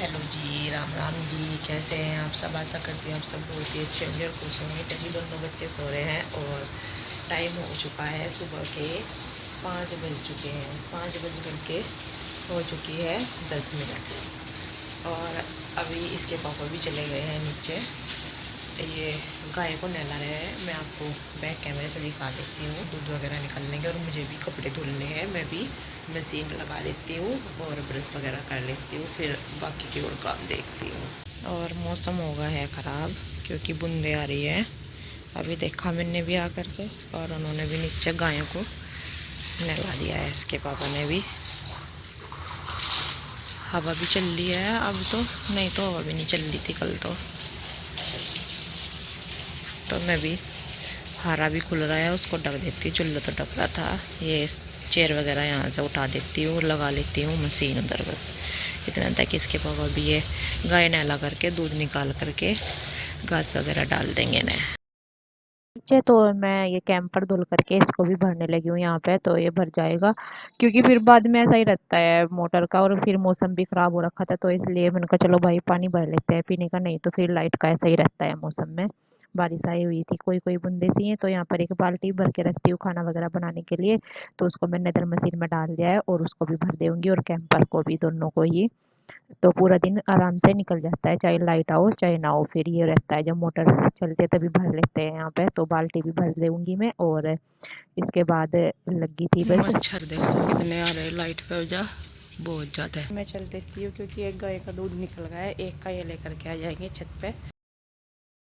Hello जी, राम राम जी। कैसे हैं आप सब? आशा करती हूँ आप सब बहुत ही अच्छे होंगे और खुश होंगे। तभी दोनों बच्चे सो रहे हैं और टाइम हो चुका है सुबह के 5 बज चुके हैं। 5 बज करके हो चुकी है 10 मिनट। और अभी इसके पापा भी चले गए हैं नीचे, ये गाय को नहला रहे हैं। मैं आपको बैक कैमरे से दिखा देती हूँ। दूध वगैरह निकलने के और मुझे भी कपड़े धुलने हैं। मैं भी मशीन लगा देती हूँ और ब्रश वगैरह कर लेती हूँ, फिर बाकी की और काम देखती हूँ। और मौसम हो गया है ख़राब क्योंकि बूंदे आ रही है। अभी देखा मैंने भी आकर के, और उन्होंने भी नीचे गायों को नहला दिया है। इसके पापा ने भी। हवा भी चल रही है अब तो, नहीं तो हवा भी नहीं चल रही थी कल तो मैं भी हारा भी खुल रहा है, उसको ढक देती हूँ। चुल्ला तो ढक रहा था। ये चेयर वगैरह यहाँ से उठा देती हूँ, लगा लेती हूँ मशीन उधर। बस इतना था कि इसके पापा भी ये गाय नहला करके दूध निकाल करके घास वगैरह डाल देंगे ना नीचे। तो मैं ये कैंपर धुल करके इसको भी भरने लगी हूँ यहाँ पे, तो ये भर जाएगा क्योंकि फिर बाद में ऐसा ही रहता है मोटर का। और फिर मौसम भी ख़राब हो रखा था, तो इसलिए मैंने कहा चलो भाई पानी भर लेते हैं पीने का, नहीं तो फिर लाइट का ऐसा ही रहता है मौसम में। बारिश आई हुई थी, कोई कोई बूंदे सी हैं, तो यहाँ पर एक बाल्टी भर के रखती हूँ खाना वगैरह बनाने के लिए। तो उसको मैंने इधर मशीन में डाल दिया है और उसको भी भर दूँगी और कैंपर को भी, दोनों को ही। तो पूरा दिन आराम से निकल जाता है, चाहे लाइट आओ चाहे ना हो। फिर ये रहता है जब मोटर चलते तभी भर लेते हैं यहाँ पे। तो बाल्टी भी भर दूँगी मैं। और इसके बाद लगी थी बस। मच्छर देखो कितने आ रहे, लाइट पे हो जा बहुत ज़्यादा है। मैं चल देती हूँ क्योंकि एक गाय का दूध निकल गया है, एक का ये लेकर के आ जाएंगे छत पे।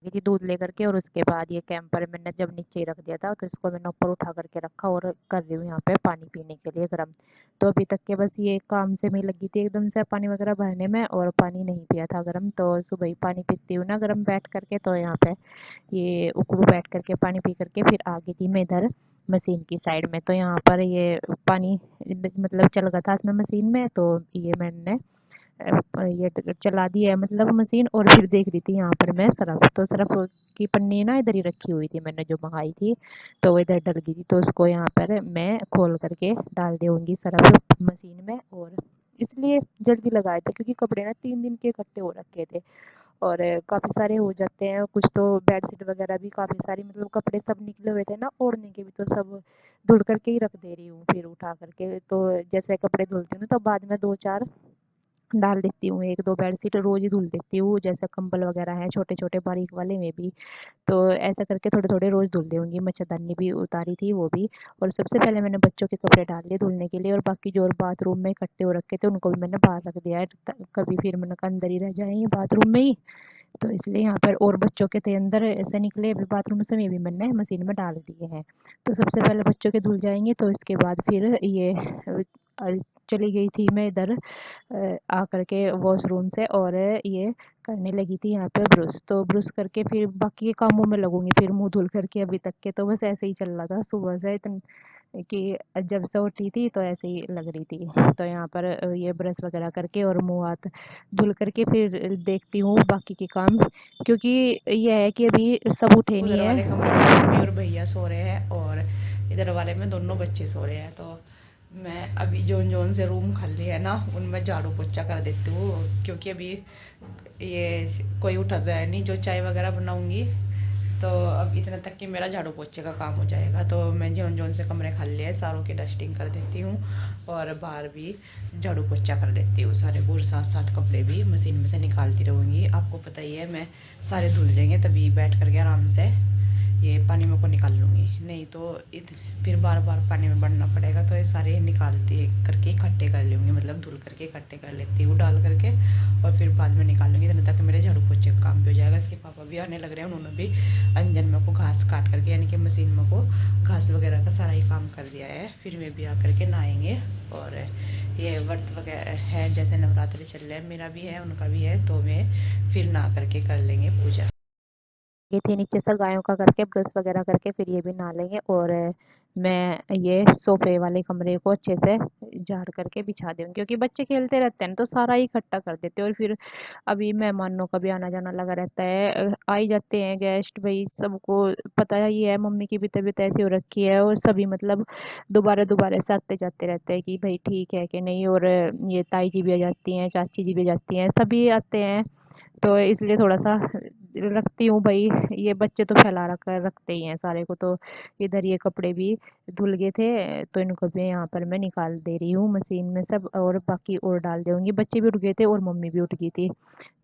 गई थी दूध लेकर के, और उसके बाद ये कैंपर मैंने जब नीचे ही रख दिया था, तो इसको मैंने ऊपर उठा करके रखा और कर रही हूँ यहाँ पे पानी पीने के लिए गर्म। तो अभी तक के बस ये काम से मैं लगी थी एकदम से पानी वगैरह भरने में, और पानी नहीं पिया था गर्म। तो सुबह ही पानी पीती हूँ ना गर्म बैठ करके, तो यहाँ पे ये उकड़ू बैठ करके पानी पी करके फिर आ गई थी मैं इधर मशीन की साइड में। तो यहाँ पर ये पानी मतलब चल गया था इसमें मशीन में, तो ये मैंने ये चला दी है मतलब मशीन। और फिर देख रही थी यहाँ पर मैं सरफ, तो सरफ की पन्नी ना इधर ही रखी हुई थी मैंने जो मंगाई थी, तो वो इधर डल गई थी। तो उसको यहाँ पर मैं खोल करके डाल दूँगी सरफ मशीन में। और इसलिए जल्दी लगाए थे क्योंकि कपड़े ना 3 दिन के इकट्ठे हो रखे थे, और काफ़ी सारे हो जाते हैं। कुछ तो बेडशीट वगैरह भी काफ़ी सारी, मतलब कपड़े सब निकले हुए थे ना ओढ़ने के भी, तो सब धुल करके ही रख दे रही हूँ फिर उठा करके। तो जैसे कपड़े धुलती हूँ ना, तो बाद में 2-4 डाल देती हूँ। 1-2 बेडशीट रोज़ ही धुल देती हूँ, जैसे कंबल वगैरह हैं छोटे-छोटे बारीक वाले में भी। तो ऐसा करके थोड़े-थोड़े रोज़ धुल दूँगी। मच्छरदानी भी उतारी थी वो भी। और सबसे पहले मैंने बच्चों के कपड़े डाल दिए धुलने के लिए, और बाकी जो और बाथरूम में इकट्ठे हो रखे थे उनको भी मैंने बाहर रख दिया है। कभी फिर मैंने कहा अंदर ही रह जाएँगे बाथरूम में ही, तो इसलिए यहाँ पर। और बच्चों के थे अंदर ऐसे निकले अभी बाथरूम से, में भी मैंने मशीन में डाल दिए हैं। तो सबसे पहले बच्चों के धुल जाएंगे, तो इसके बाद फिर ये चली गई थी मैं इधर आकर के वॉशरूम से, और ये करने लगी थी यहाँ पे ब्रश। तो ब्रश करके फिर बाकी के कामों में लगूंगी, फिर मुंह धुल करके। अभी तक के तो बस ऐसे ही चल रहा था सुबह से इतन कि जब से उठी थी तो ऐसे ही लग रही थी। तो यहाँ पर ये ब्रश वगैरह करके और मुंह हाथ धुल करके फिर देखती हूँ बाकी के काम, क्योंकि ये है कि अभी सब उठे नहीं है। उधर वाले कमरे में मम्मी और भैया सो रहे हैं और इधर वाले में दोनों बच्चे सो रहे हैं। तो मैं अभी जोन जोन से रूम खाली है ना, उनमें झाड़ू पोछा कर देती हूँ, क्योंकि अभी ये कोई उठा जाए नहीं। जो चाय वगैरह बनाऊँगी तो अब इतना तक कि मेरा झाड़ू पोछे का काम हो जाएगा। तो मैं जोन जोन से कमरे खाली है सारों की डस्टिंग कर देती हूँ, और बाहर भी झाड़ू पोछा कर देती हूँ सारे। और साथ साथ कपड़े भी मशीन में से निकालती रहूँगी। आपको पता ही है मैं सारे धुल जाएंगे तभी बैठ करके आराम से ये पानी में को निकाल लूँगी, नहीं तो फिर बार बार पानी में बढ़ना पड़ेगा। तो ये सारे निकालती करके इकट्ठे कर लूँगी, मतलब धुल करके इकट्ठे कर लेती हूँ डाल करके, और फिर बाद में निकाल लूँगी। इतने तक मेरे झाड़ू पोछे का काम भी हो जाएगा। इसके पापा भी आने लग रहे हैं, उन्होंने भी अंजन में को घास काट करके, यानी कि मशीन में को घास वगैरह का सारा ही काम कर दिया है। फिर मैं भी आकर के नहाएंगे। और ये व्रत वगैरह है, जैसे नवरात्रि चल रहे हैं, मेरा भी है उनका भी है, तो मैं फिर नहा करके कर लेंगे पूजा। ये थे नीचे से गायों का करके ब्रश वगैरह करके फिर ये भी नहा लेंगे। और मैं ये सोफे वाले कमरे को अच्छे से झाड़ करके बिछा दूँगी, क्योंकि बच्चे खेलते रहते हैं ना, तो सारा ही इकट्ठा कर देते हैं। और फिर अभी मेहमानों का भी आना जाना लगा रहता है, आ ही जाते हैं गेस्ट भाई, सबको पता ही है मम्मी की भी तबीयत ऐसी हो रखी है, और सभी मतलब दोबारा दोबारा से आते जाते रहते हैं कि भाई ठीक है कि नहीं। और ये ताई जी भी आ जाती हैं, चाची जी भी आ जाती हैं, सभी आते हैं। तो इसलिए थोड़ा-सा रखती हूँ भई, ये बच्चे तो फैला रखते ही हैं सारे को। तो इधर ये कपड़े भी धुल गए थे, तो इनको भी यहाँ पर मैं निकाल दे रही हूँ मशीन में सब, और बाकी और डाल दूँगी। बच्चे भी उठ गए थे और मम्मी भी उठ गई थी।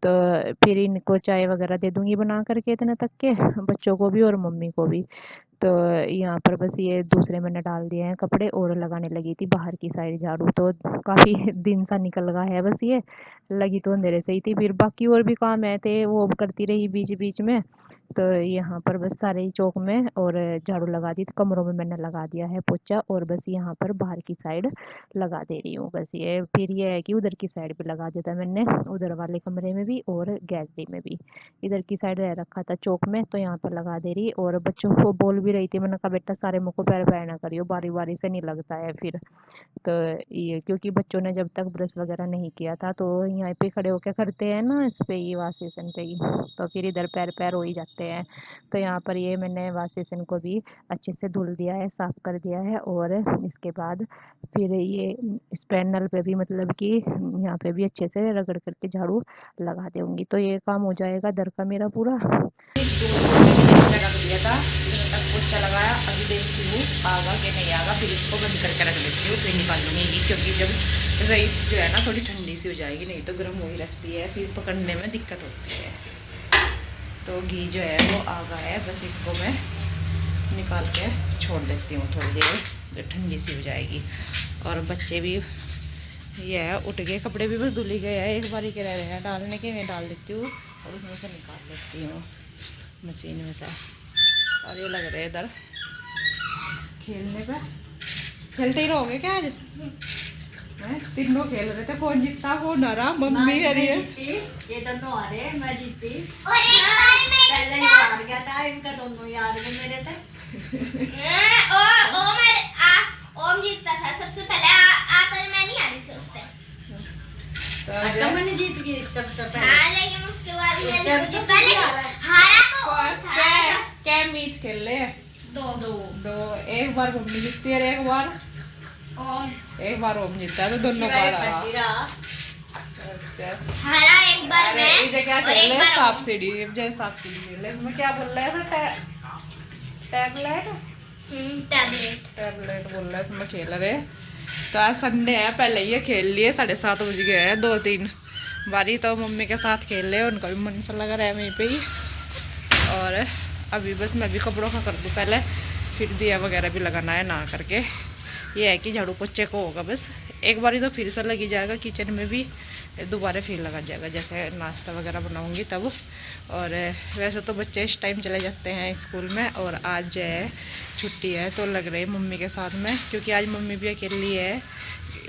तो फिर इनको चाय वगैरह दे दूँगी बना कर के इतने तक के, बच्चों को भी और मम्मी को भी। तो यहाँ पर बस ये दूसरे मैंने डाल दिए हैं कपड़े, और लगाने लगी थी बाहर की साइड झाड़ू। तो काफ़ी दिन सा निकल गया है, बस ये लगी तो अंधेरे से ही थी। फिर बाकी और भी काम है थे, वो करती रही बीच बीच में। तो यहाँ पर बस सारे ही चौक में और झाड़ू लगा दी, तो कमरों में मैंने लगा दिया है पोछा, और बस यहाँ पर बाहर की साइड लगा दे रही हूँ बस ये। फिर ये है कि उधर की साइड भी लगा देता मैंने, उधर वाले कमरे में भी और गैलरी में भी। इधर की साइड रह रखा था चौक में, तो यहाँ पर लगा दे रही। और बच्चों को बोल भी रही थी, मैंने कहा बेटा सारे मुँह को पैर पैर ना करियो, बारी बारी से नहीं लगता है फिर। तो ये क्योंकि बच्चों ने जब तक ब्रश वगैरह नहीं किया था, तो यहाँ पे खड़े होकर करते हैं ना इस पे ही, वॉश बेसिन पे ही, तो फिर इधर पैर पैर हो ही जाते हैं। तो यहाँ पर ये मैंने वॉश बेसिन को भी अच्छे से धुल दिया है, साफ कर दिया है। और इसके बाद फिर ये इस पैनल पे भी मतलब कि यहाँ पे भी अच्छे से रगड़ करके झाड़ू लगा दूंगी, तो ये काम हो जाएगा दर का मेरा पूरा। रख दिया था, इधर तक पोछा लगाया। अभी देखती हूँ आगा कि नहीं आगा, फिर इसको बंद करके रख देती हूँ, फिर निकाल लूँगी घी। क्योंकि जब रही जो है ना थोड़ी ठंडी सी हो जाएगी, नहीं तो गर्म हो ही रहती है, फिर पकड़ने में दिक्कत होती है। तो घी जो है वो आगा है, बस इसको मैं निकाल के छोड़ देती हूँ थोड़ी देर, तो ठंडी सी हो जाएगी। और बच्चे भी ये है उठ गए, कपड़े भी बस धुल ही गए हैं, एक बारी के रह रहे हैं डालने के, मैं डाल देती हूँ और उसमें से निकाल लेती हूँ मशीन में से। और ये लग रहे इधर खेलने पे, खेलते ही रहोगे क्या आज? तीनों खेल रहे थे, कौन जीतता कौन हारा, मम्मी कह रही है। ये तो तो हारे, मैं जीती। और एक बार मैं पहले ही हार गया था, इनका दोनों यार में मेरे थे। ओ मेरे ओम जीतता था सबसे पहले, आप और मैं नहीं हारी थी उससे। तो मैंने जीत गई सबसे पहले। हाँ, लेकिन उसके बाद मैं जो पहले हारा तो और था। क्या मीट खेल ले? दो दो दो, एक बार मम्मी जीतती है, और एक बार ओम जीतता है, तो दोनों बार हारा। अच्छा, हारा एक बार मैं ये क्या और खेल एक रहे बार सांप सीढ़ी, जय सांप सीढ़ी खेल रहे। इसमें क्या बोल रहा है सर? Tablet, tablet. टैबलेट बोल रहा है इसमें खेल रहे। तो आज संडे है, पहले ये खेल लिए, 7:30 बज गए हैं, 2-3 बारी तो मम्मी के साथ खेल रहे, उनका भी मन सा लगा रहा है वहीं पे ही। और अभी बस मैं भी कपड़ों का कर दूँ पहले, फिर दिया वगैरह भी लगाना है ना करके। ये है कि झाड़ू पोछे को होगा बस एक बारी, तो फिर से लगी जाएगा किचन में भी, दोबारा फिर लगा जाएगा जैसे नाश्ता वगैरह बनाऊंगी तब। और वैसे तो बच्चे इस टाइम चले जाते हैं स्कूल में, और आज जो है छुट्टी है, तो लग रही है मम्मी के साथ में, क्योंकि आज मम्मी भी अकेली है।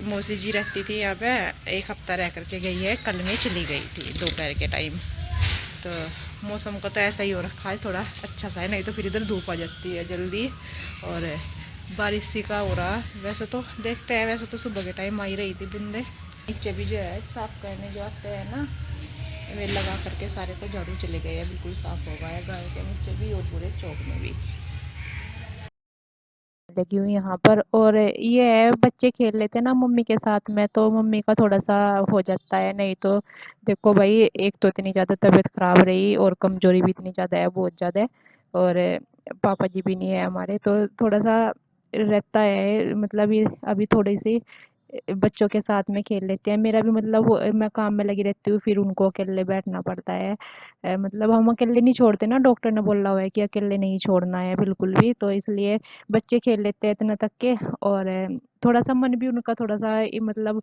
मौसी जी रहती थी यहाँ पे, एक हफ्ता रह करके गई है, कल में चली गई थी दोपहर के टाइम। तो मौसम को तो ऐसा ही हो रखा है, थोड़ा अच्छा सा है, नहीं तो फिर इधर धूप आ जाती है जल्दी, और बारिश सी का हो रहा। वैसे तो देखते हैं, वैसे तो सुबह के टाइम आ ही रही थी बूंदे। नीचे भी जो है साफ करने जो आते हैं ना, वे लगा करके सारे को झाड़ू चले गए हैं, बिल्कुल साफ हो गया है गाय के नीचे भी और पूरे चौक में भी। लगी हुई यहाँ पर। और ये है बच्चे खेल लेते हैं ना मम्मी के साथ में, तो मम्मी का थोड़ा सा हो जाता है। नहीं तो देखो भाई, एक तो इतनी ज़्यादा तबीयत खराब रही, और कमजोरी भी इतनी ज़्यादा है, बहुत ज़्यादा है। और पापा जी भी नहीं है हमारे, तो थोड़ा सा रहता है मतलब ये अभी थोड़ी सी बच्चों के साथ में खेल लेते हैं। मेरा भी मतलब मैं काम में लगी रहती हूँ, फिर उनको अकेले बैठना पड़ता है। मतलब हम अकेले नहीं छोड़ते ना, डॉक्टर ने बोला हुआ है कि अकेले नहीं छोड़ना है बिल्कुल भी, तो इसलिए बच्चे खेल लेते हैं इतना तक के। और थोड़ा सा मन भी उनका थोड़ा सा मतलब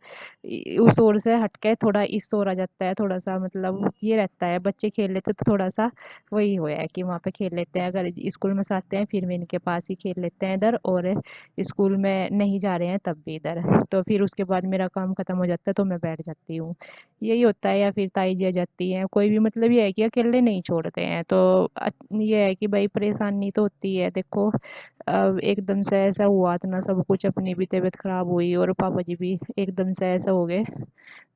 उस ओर से हट के थोड़ा इस ओर आ जाता है, थोड़ा सा मतलब ये रहता है। बच्चे खेल लेते तो थोड़ा सा वही हुआ है कि वहाँ पे खेल लेते हैं, अगर स्कूल में से आते हैं फिर भी इनके पास ही खेल लेते हैं इधर, और स्कूल में नहीं जा रहे हैं तब भी इधर। तो फिर उसके बाद मेरा काम ख़त्म हो जाता है तो मैं बैठ जाती हूँ, यही होता है। या फिर ताई जी आ जाती हैं, कोई भी मतलब ये है कि अकेले नहीं छोड़ते हैं। तो ये है कि भाई परेशानी तो होती है। देखो अब एकदम से ऐसा हुआ तो ना, सब कुछ, अपनी भी तबीयत ख़राब हुई और पापा जी भी एकदम से ऐसा हो गए।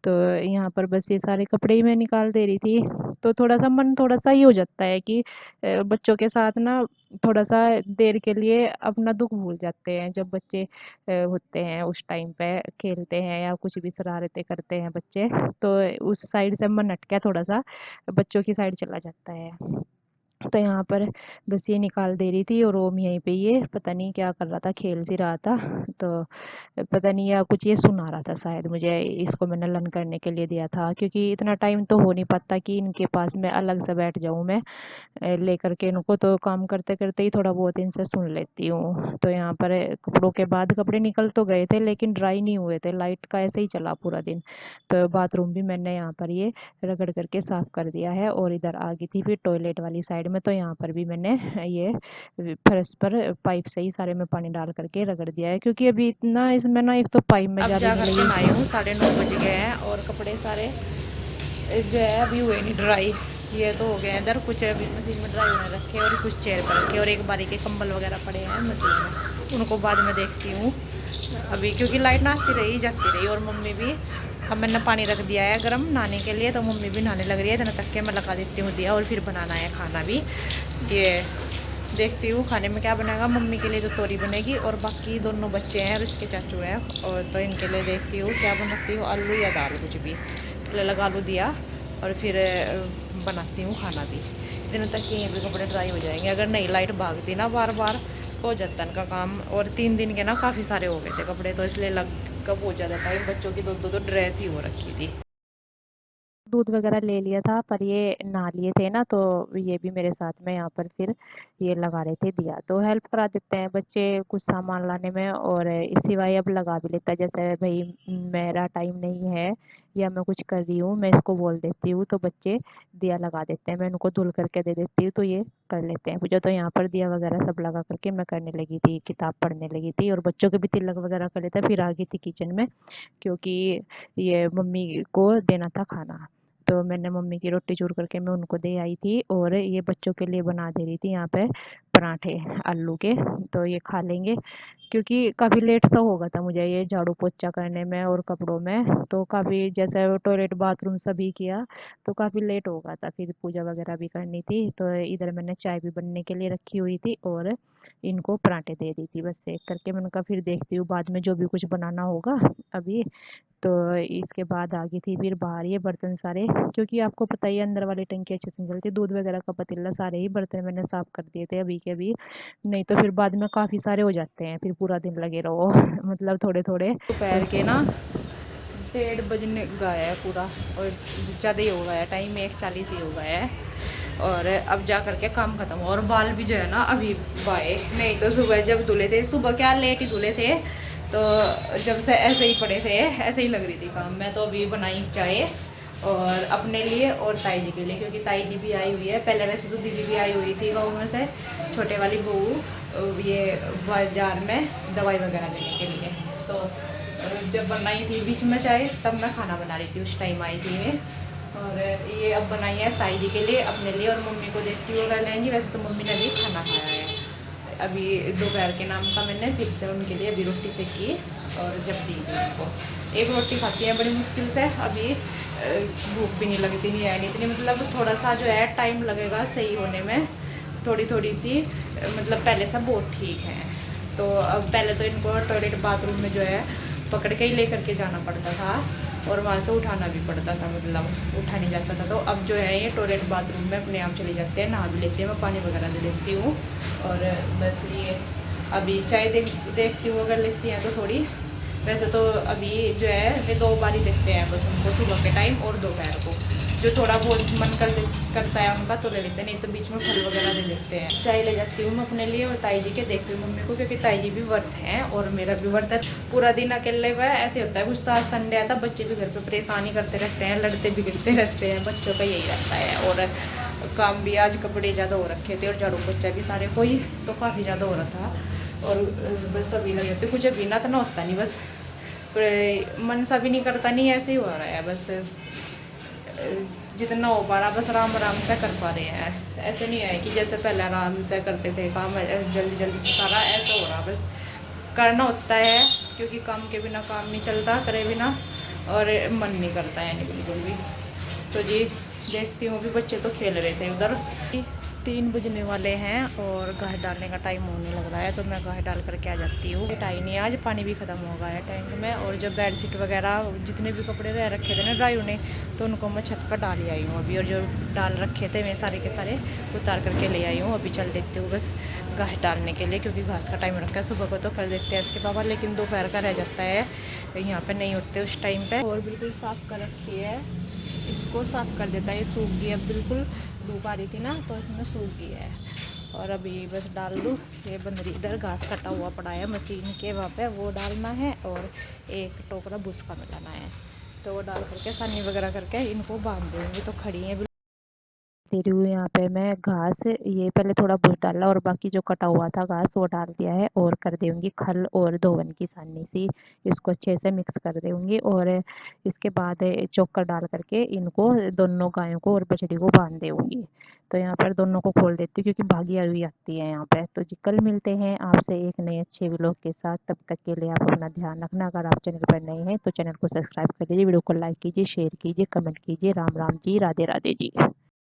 तो यहाँ पर बस ये सारे कपड़े ही मैं निकाल दे रही थी, तो थोड़ा सा मन थोड़ा सा ही हो जाता है कि बच्चों के साथ ना थोड़ा सा देर के लिए अपना दुख भूल जाते हैं। जब बच्चे होते हैं उस टाइम पे खेलते हैं या कुछ भी शरारतें करते हैं बच्चे, तो उस साइड से मन हट के थोड़ा सा बच्चों की साइड चला जाता है। तो यहाँ पर बस ये निकाल दे रही थी और ओम यहीं पे ये पता नहीं क्या कर रहा था, खेल सी रहा था। तो पता नहीं, या कुछ ये सुना रहा था शायद मुझे, इसको मैंने लर्न करने के लिए दिया था, क्योंकि इतना टाइम तो हो नहीं पाता कि इनके पास मैं अलग से बैठ जाऊँ मैं लेकर के इनको। तो काम करते करते ही थोड़ा बहुत इनसे सुन लेती हूँ। तो यहाँ पर कपड़ों के बाद कपड़े निकल तो गए थे लेकिन ड्राई नहीं हुए थे, लाइट का ऐसे ही चला पूरा दिन। तो बाथरूम भी मैंने यहाँ पर ये रगड़ करके साफ़ कर दिया है, और इधर आ गई थी फिर टॉयलेट वाली साइड में। तो यहाँ पर भी मैंने ये फर्श पर पाइप से ही सारे में पानी डाल करके रगड़ दिया है, क्योंकि अभी इतना इसमें ना, एक तो पाइप में अब ज़्यादा जा नहीं करके लगी। नहाई हूँ, 9:30 बज गए हैं और कपड़े सारे जो है अभी हुए नहीं ड्राई। ये तो हो गया इधर, कुछ अभी मशीन में ड्राई होने रखे और कुछ चेयर पर रखे, और एक बारी के कंबल वगैरह पड़े हैं मशीन में, उनको बाद में देखती हूँ अभी, क्योंकि लाइट ना आती रही जाती रही। और मम्मी भी, अब मैंने पानी रख दिया है गर्म नहाने के लिए, तो मम्मी भी नहाने लग रही है। इतना तक के मैं लगा देती हूँ दिया, और फिर बनाना है खाना भी। ये देखती हूँ खाने में क्या बनेगा। मम्मी के लिए तो तोरी बनेगी, और बाकी दोनों बच्चे हैं और इसके चाचू हैं, और तो इनके लिए देखती हूँ क्या बनाती हूँ, आलू या दाल कुछ भी। लगा आलू दिया और फिर बनाती हूँ खाना भी। दिनों तक ये भी कपड़े ड्राई हो जाएंगे। अगर नहीं लाइट भागती ना बार बार, हो जाता है इनका काम। और 3 दिन के ना काफ़ी सारे हो गए थे कपड़े, तो इसलिए लग कब हो जाता था। इन बच्चों की दो ड्रेस ही हो रखी थी। दूध वगैरह ले लिया था, पर ये नहा लिए थे ना, तो ये भी मेरे साथ में यहाँ पर फिर ये लगा रहे थे दिया। तो हेल्प करा देते हैं बच्चे कुछ सामान लाने में, और इसी वाई अब लगा भी लेता है। जैसे भाई मेरा टाइम नहीं है या मैं कुछ कर रही हूँ, मैं इसको बोल देती हूँ तो बच्चे दिया लगा देते हैं, मैं उनको धुल करके दे देती हूँ तो ये कर लेते हैं पूजा। तो यहाँ पर दिया वगैरह सब लगा करके मैं करने लगी थी, किताब पढ़ने लगी थी, और बच्चों के भी तिलक वगैरह कर लेते, फिर आ गई थी किचन में, क्योंकि ये मम्मी को देना था खाना। तो मैंने मम्मी की रोटी चूर करके मैं उनको दे आई थी, और ये बच्चों के लिए बना दे रही थी यहाँ पे पराठे आलू के। तो ये खा लेंगे, क्योंकि काफ़ी लेट सा हो गया था मुझे ये झाड़ू पोछा करने में और कपड़ों में। तो काफ़ी जैसे टॉयलेट बाथरूम सभी किया, तो काफ़ी लेट हो गया था, फिर पूजा वगैरह भी करनी थी। तो इधर मैंने चाय भी बनने के लिए रखी हुई थी, और इनको पराठे दे दी थी बस सेक करके। मैंने कहा फिर देखती हूँ बाद में जो भी कुछ बनाना होगा अभी। तो इसके बाद आ गई थी फिर बाहर ये बर्तन सारे, क्योंकि आपको पता ही है अंदर वाली टंकी अच्छे से नहीं चलती। दूध वगैरह का पतीला सारे ही बर्तन मैंने साफ़ कर दिए थे अभी के अभी, नहीं तो फिर बाद में काफ़ी सारे हो जाते हैं, फिर पूरा दिन लगे रहो मतलब थोड़े थोड़े। दोपहर के ना 1:30 बजने गया है पूरा, और ज़्यादा ही हो गया है टाइम, 1:40 ही हो गया है। और अब जा करके काम ख़त्म हुआ, और बाल भी जो है ना अभी बाए, नहीं तो सुबह जब धुले थे, सुबह क्या लेट ही धुले थे, तो जब से ऐसे ही पड़े थे, ऐसे ही लग रही थी काम। मैं तो अभी बनाई चाय, और अपने लिए और ताई जी के लिए, क्योंकि ताई जी भी आई हुई है। पहले वैसे तो दीदी भी आई हुई थी गाँव में से, छोटे वाली बहू, ये बाजार में दवाई वगैरह लेने के लिए। तो जब बनाई थी बीच में चाय, तब मैं खाना बना रही थी, उस टाइम आई थी मैं। और ये अब बनाई है ताई जी के लिए, अपने लिए, और मम्मी को देखती हुई कर लेंगी। वैसे तो मम्मी ने भी खाना खाया है अभी दोपहर के नाम का, मैंने फिर से उनके लिए अभी रोटी सेकी और जब दी थी उनको। एक रोटी खाती है बड़ी मुश्किल से, अभी भूख भी नहीं लगती, नहीं है नहीं इतनी, मतलब थोड़ा सा जो है टाइम लगेगा सही होने में, थोड़ी थोड़ी सी, मतलब पहले से बहुत ठीक है। तो अब पहले तो इनको टॉयलेट बाथरूम में जो है पकड़ के ही ले करके जाना पड़ता था, और वहाँ से उठाना भी पड़ता था, मतलब उठा नहीं जाता था। तो अब जो है ये टॉयलेट बाथरूम में अपने आप चले जाते हैं, नहा भी लेते हैं, मैं पानी वगैरह दे देती हूँ। और बस ये अभी चाय देखती हूँ अगर लेती हैं तो थोड़ी। वैसे तो अभी जो है ये 2 बार ही देखते हैं बस उनको, सुबह के टाइम और दोपहर को। जो थोड़ा बहुत मन करता है उनका तो ले लेते हैं, नहीं तो बीच में फल वगैरह ले लेते हैं। चाय ले जाती हूँ मैं अपने लिए और ताई जी के देखती हूँ मम्मी को, क्योंकि ताई जी भी व्रत हैं और मेरा भी व्रत है। पूरा दिन अकेले हुआ ऐसे होता है। कुछ तो आज संडे आता, बच्चे भी घर पे परेशानी करते रहते हैं, लड़ते बिगड़ते रहते हैं, बच्चों का यही रहता है। और काम भी आज कपड़े ज़्यादा हो रखे थे और झाड़ू पोछा भी सारे कोई तो काफ़ी ज़्यादा हो रहा था। और बस अभी लगे होते कुछ अभी ना तो ना होता नहीं, बस मन सा भी नहीं करता, नहीं ऐसे ही हो रहा है। बस जितना हो पा रहा बस आराम आराम से कर पा रहे हैं। ऐसे नहीं है कि जैसे पहले आराम से करते थे काम जल्दी जल्दी से सारा, ऐसा हो रहा बस करना होता है, क्योंकि काम के बिना काम नहीं चलता, करे बिना और मन नहीं करता है नहीं बिल्कुल भी। तो जी देखती हूँ, अभी बच्चे तो खेल रहे थे उधर। 3 बजने वाले हैं और घास डालने का टाइम होने लग रहा है, तो मैं घास डाल करके आ जाती हूँ। टाइम नहीं, आज पानी भी ख़त्म हो गया है टैंक में। और जो बेडशीट वगैरह जितने भी कपड़े रह रखे थे ना ड्राई होने, तो उनको मैं छत पर डाल आई हूँ अभी। और जो डाल रखे थे मैं सारे के सारे उतार करके ले आई हूँ। अभी चल देती हूँ बस घास डालने के लिए, क्योंकि घास का टाइम रखा है। सुबह को तो कर देते हैं इसके पापा, लेकिन दोपहर का रह जाता है, यहाँ पर नहीं होते उस टाइम पर। और बिल्कुल साफ़ कर रखी है, इसको साफ़ कर देता है। ये सूख गई, अब बिल्कुल धूप आ रही थी ना तो इसमें सूख गया है। और अभी बस डाल दूँ। ये बंदरी इधर घास कटा हुआ पड़ा है मशीन के वहाँ पे, वो डालना है। और एक टोकरा भूस का मिलाना है, तो वो डाल करके सानी वगैरह करके इनको बांध दूँगी। तो खड़ी हैं दे रही हूँ यहाँ पे मैं घास। ये पहले थोड़ा भूस डाला और बाकी जो कटा हुआ था घास वो डाल दिया है। और कर दूँगी खल और धोवन की सानी सी, इसको अच्छे से मिक्स कर दूँगी। और इसके बाद चोकर डाल करके इनको दोनों गायों को और बछड़ी को बांध दूँगी। तो यहाँ पर दोनों को खोल देती हूँ, क्योंकि भागी हुई आती है यहाँ पे। तो जी कल मिलते हैं आपसे एक नए अच्छे व्लॉग के साथ। तब तक के लिए आप अपना ध्यान रखना। अगर आप चैनल पर नए हैं तो चैनल को सब्सक्राइब कर लीजिए, वीडियो को लाइक कीजिए, शेयर कीजिए, कमेंट कीजिए। राम राम जी, राधे राधे जी।